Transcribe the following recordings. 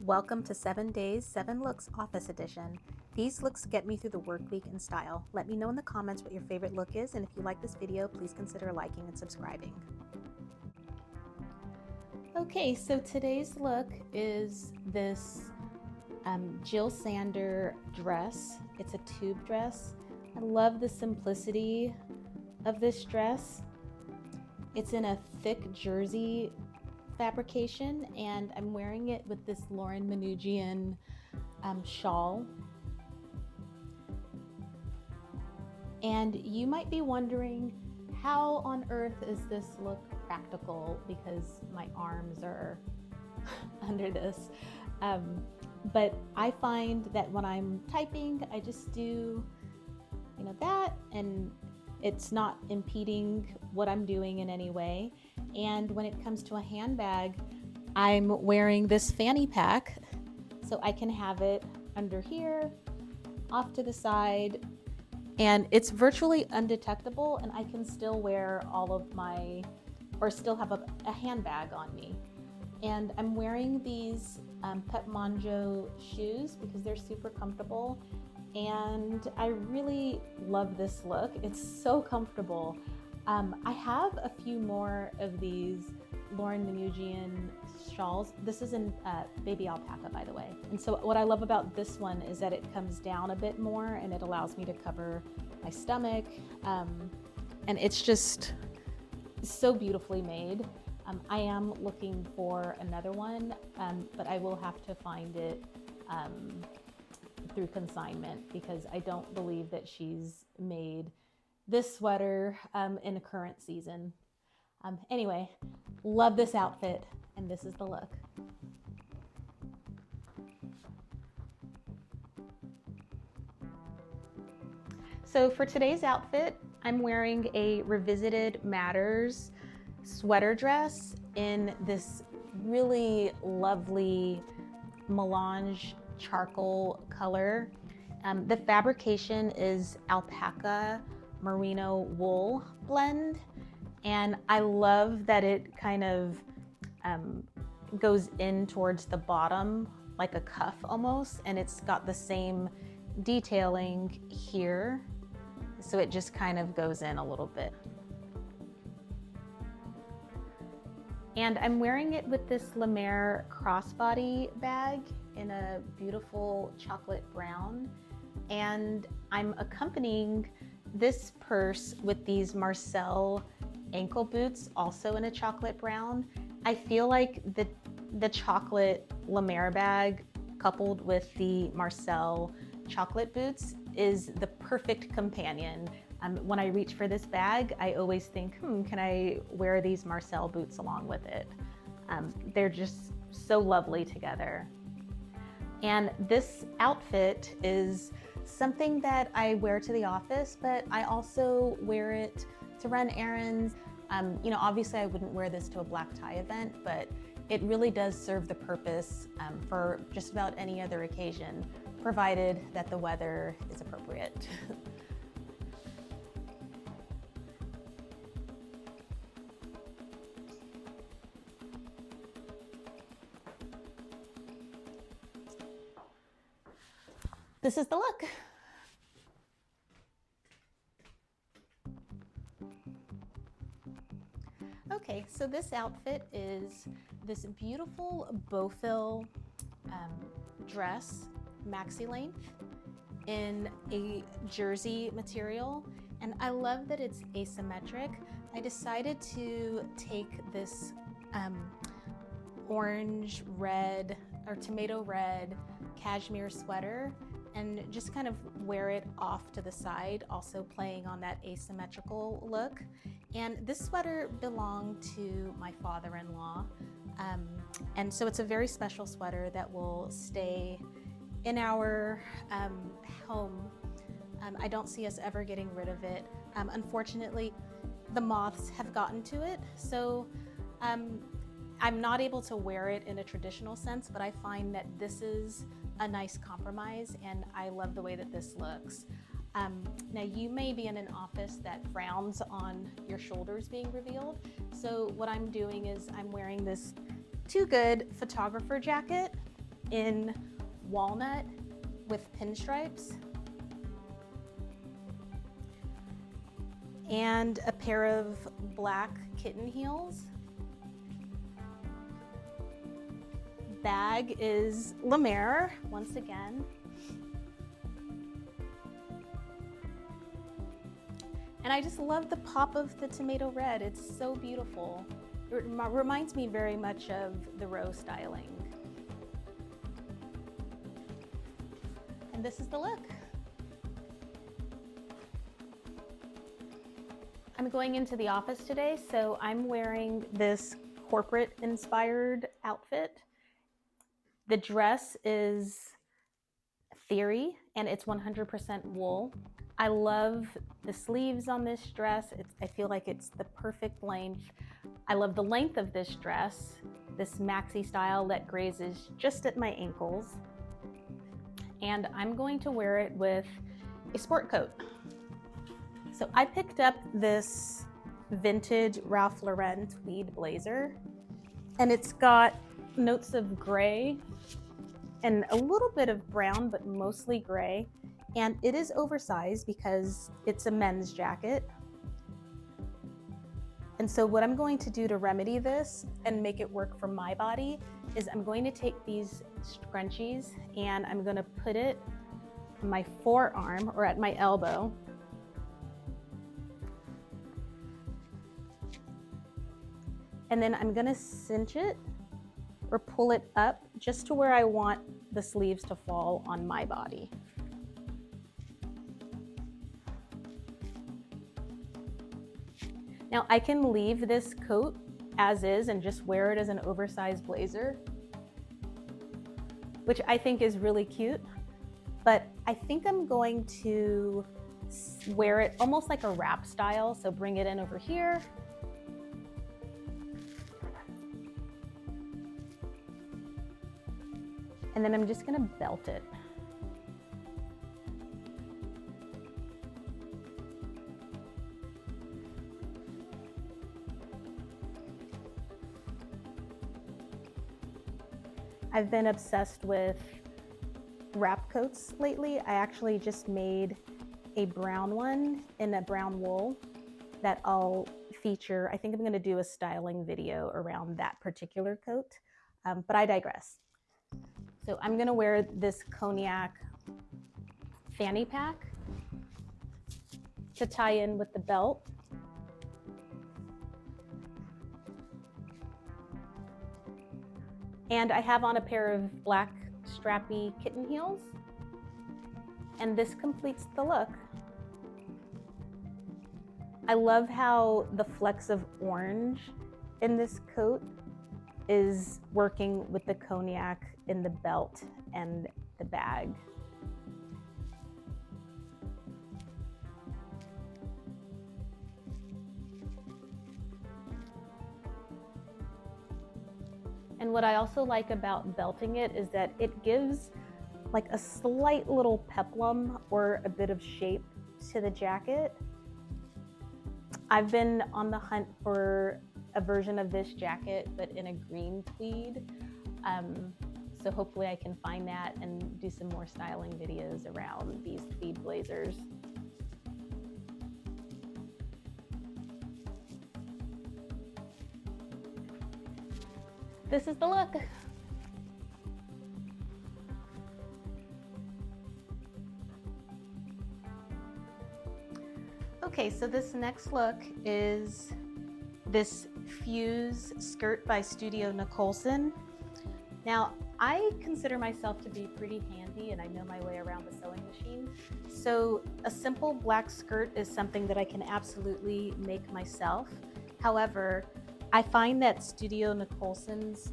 Welcome to 7 Days, 7 Looks Office Edition. These looks get me through the work week in style. Let me know in the comments what your favorite look is, and if you like this video, please consider liking and subscribing. Okay, so today's look is this Jill Sander dress. It's a tube dress. I love the simplicity of this dress. It's in a thick jersey fabrication, and I'm wearing it with this Lauren Manoogian shawl. And you might be wondering, how on earth is this look practical, because my arms are under this. But I find that when I'm typing, I just do, that, and it's not impeding what I'm doing in any way. And when it comes to a handbag, I'm wearing this fanny pack, so I can have it under here, off to the side, and it's virtually undetectable, and I can still wear still have a handbag on me. And I'm wearing these Pep Monjo shoes because they're super comfortable, and I really love this look. It's so comfortable. I have a few more of these Lauren Manoogian shawls. This is in baby alpaca, by the way. And so what I love about this one is that it comes down a bit more and it allows me to cover my stomach. And it's just so beautifully made. I am looking for another one, but I will have to find it through consignment, because I don't believe that she's made this sweater in a current season. Anyway, love this outfit, and this is the look. So for today's outfit, I'm wearing a Revisited Matters sweater dress in this really lovely melange charcoal color. The fabrication is alpaca merino wool blend, and I love that it kind of goes in towards the bottom like a cuff almost, and it's got the same detailing here, so it just kind of goes in a little bit. And I'm wearing it with this La Mer crossbody bag in a beautiful chocolate brown, and I'm accompanying this purse with these Marcel ankle boots, also in a chocolate brown. I feel like the chocolate La Mer bag coupled with the Marcel chocolate boots is the perfect companion. When I reach for this bag, I always think, can I wear these Marcel boots along with it? They're just so lovely together. And this outfit is something that I wear to the office, but I also wear it to run errands. Obviously I wouldn't wear this to a black tie event, but it really does serve the purpose for just about any other occasion, provided that the weather is appropriate. This is the look. Okay, so this outfit is this beautiful bow-fill dress, maxi length, in a jersey material, and I love that it's asymmetric. I decided to take this orange red or tomato red cashmere sweater and just kind of wear it off to the side, also playing on that asymmetrical look. And this sweater belonged to my father-in-law, and so it's a very special sweater that will stay in our home. I don't see us ever getting rid of it. Unfortunately, the moths have gotten to it, so I'm not able to wear it in a traditional sense, but I find that this is a nice compromise, and I love the way that this looks. Now, you may be in an office that frowns on your shoulders being revealed, so what I'm doing is I'm wearing this Too Good photographer jacket, in walnut with pinstripes, and a pair of black kitten heels. Bag is La Mer, once again. And I just love the pop of the tomato red. It's so beautiful. It reminds me very much of the row styling. And this is the look. I'm going into the office today, so I'm wearing this corporate inspired outfit. The dress is Theory and it's 100% wool. I love the sleeves on this dress. I feel like it's the perfect length. I love the length of this dress, this maxi style that grazes just at my ankles. And I'm going to wear it with a sport coat. So I picked up this vintage Ralph Lauren tweed blazer, and it's got notes of gray and a little bit of brown, but mostly gray. And it is oversized because it's a men's jacket. And so what I'm going to do to remedy this and make it work for my body is I'm going to take these scrunchies and I'm going to put it on my forearm or at my elbow. And then I'm gonna cinch it or pull it up just to where I want the sleeves to fall on my body. Now I can leave this coat as is and just wear it as an oversized blazer, which I think is really cute, but I think I'm going to wear it almost like a wrap style. So bring it in over here. And then I'm just gonna belt it. I've been obsessed with wrap coats lately. I actually just made a brown one in a brown wool that I'll feature. I think I'm gonna do a styling video around that particular coat, but I digress. So I'm gonna wear this cognac fanny pack to tie in with the belt. And I have on a pair of black strappy kitten heels. And this completes the look. I love how the flecks of orange in this coat is working with the cognac in the belt and the bag. And what I also like about belting it is that it gives like a slight little peplum or a bit of shape to the jacket. I've been on the hunt for a version of this jacket, but in a green tweed. So hopefully I can find that and do some more styling videos around these tweed blazers. This is the look. Okay, so this next look is this fuse skirt by Studio Nicholson. Now, I consider myself to be pretty handy and I know my way around the sewing machine. So a simple black skirt is something that I can absolutely make myself. However, I find that Studio Nicholson's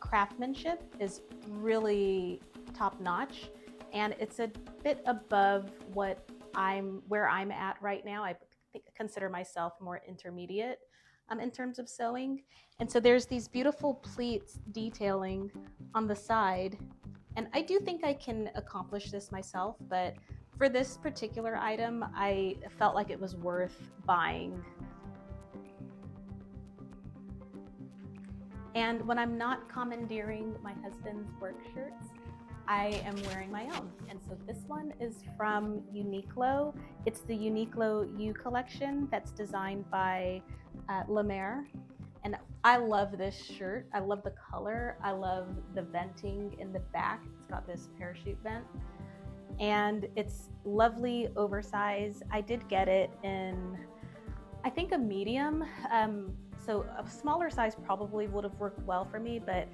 craftsmanship is really top-notch, and it's a bit above where I'm at right now. I consider myself more intermediate in terms of sewing. And so there's these beautiful pleats detailing on the side, and I do think I can accomplish this myself, but for this particular item, I felt like it was worth buying. And when I'm not commandeering my husband's work shirts, I am wearing my own. And so this one is from Uniqlo. It's the Uniqlo U collection that's designed by Lemaire. And I love this shirt. I love the color. I love the venting in the back. It's got this parachute vent. And it's lovely oversized. I did get it in, I think, a medium. So a smaller size probably would have worked well for me, but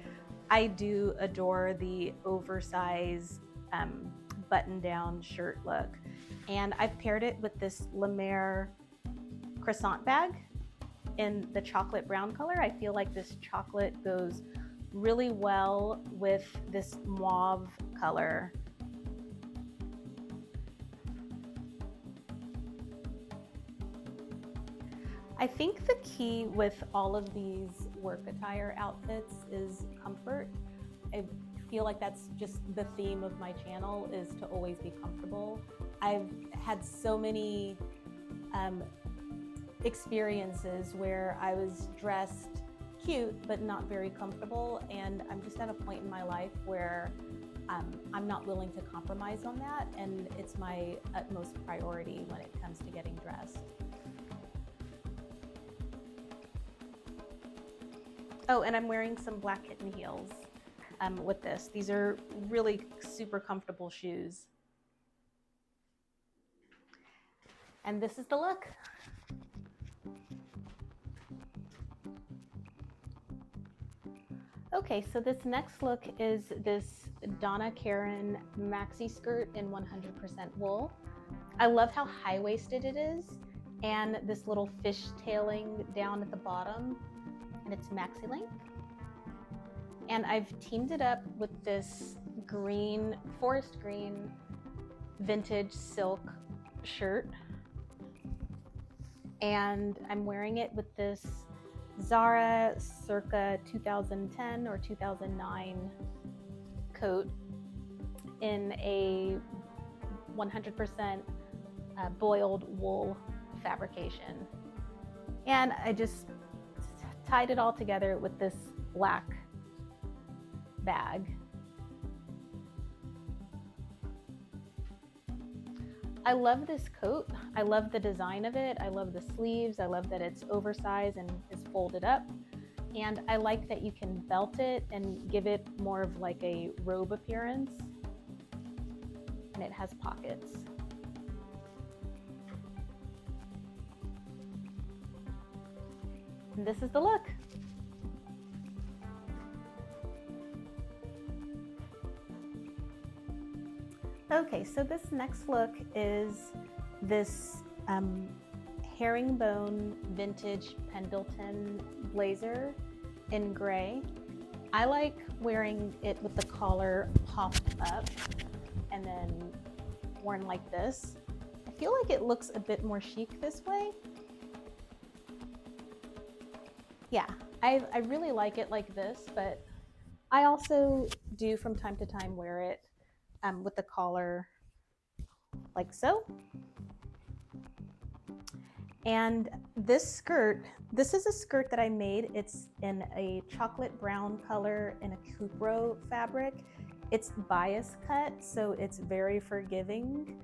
I do adore the oversized button-down shirt look. And I've paired it with this Lemaire croissant bag in the chocolate brown color. I feel like this chocolate goes really well with this mauve color. I think the key with all of these work attire outfits is comfort. I feel like that's just the theme of my channel, is to always be comfortable. I've had so many experiences where I was dressed cute but not very comfortable, and I'm just at a point in my life where I'm not willing to compromise on that, and it's my utmost priority when it comes to getting dressed. Oh, and I'm wearing some black kitten heels with this. These are really super comfortable shoes. And this is the look. Okay, so this next look is this Donna Karan maxi skirt in 100% wool. I love how high-waisted it is, and this little fishtailing down at the bottom, and it's maxi length. And I've teamed it up with this green, forest green, vintage silk shirt. And I'm wearing it with this Zara circa 2010 or 2009 coat in a 100% boiled wool fabrication. And I just tied it all together with this black bag. I love this coat. I love the design of it. I love the sleeves. I love that it's oversized and is folded up. And I like that you can belt it and give it more of like a robe appearance. And it has pockets. And this is the look. Okay, so this next look is this herringbone vintage Pendleton blazer in gray. I like wearing it with the collar popped up and then worn like this. I feel like it looks a bit more chic this way. Yeah, I really like it like this, but I also do from time to time wear it with the collar like so. And this skirt, this is a skirt that I made. It's in a chocolate brown color in a Cupro fabric. It's bias cut, so it's very forgiving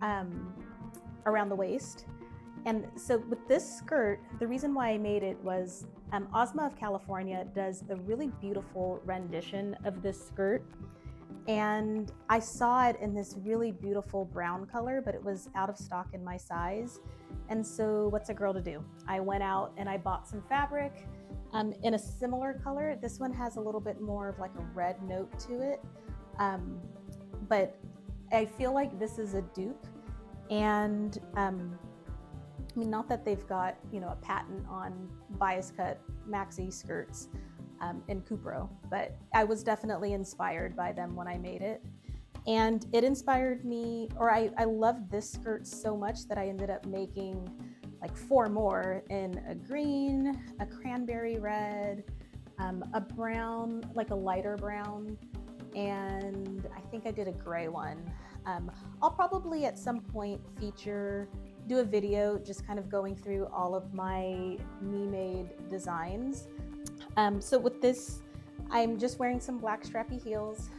around the waist. And so with this skirt, the reason why I made it was Ozma of California does a really beautiful rendition of this skirt. And I saw it in this really beautiful brown color, but it was out of stock in my size. And so what's a girl to do? I went out and I bought some fabric in a similar color. This one has a little bit more of like a red note to it. But I feel like this is a dupe. And I mean, not that they've got, you know, a patent on bias cut maxi skirts in Cupro, but I was definitely inspired by them when I made it. And it inspired me, or I loved this skirt so much that I ended up making like 4 more in a green, a cranberry red, a brown, like a lighter brown, and I think I did a gray one. I'll probably at some point do a video just kind of going through all of my me-made designs. So with this, I'm just wearing some black strappy heels.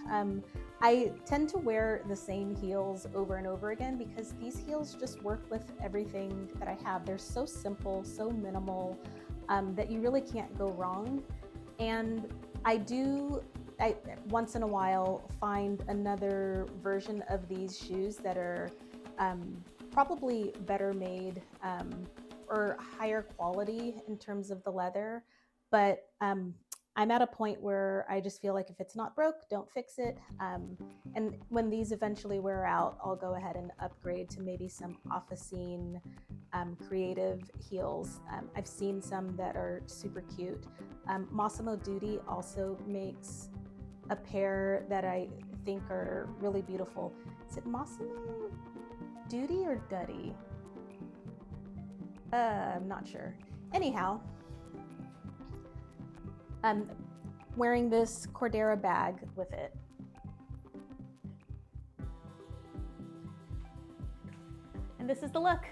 I tend to wear the same heels over and over again because these heels just work with everything that I have. They're so simple, so minimal, that you really can't go wrong. And I once in a while find another version of these shoes that are probably better made, or higher quality in terms of the leather. But I'm at a point where I just feel like if it's not broke, don't fix it. And when these eventually wear out, I'll go ahead and upgrade to maybe some off-the-scene creative heels. I've seen some that are super cute. Massimo Dutti also makes a pair that I think are really beautiful. Is it Massimo Dutti or Duddy? I'm not sure. Anyhow, I'm wearing this Cordera bag with it. And this is the look.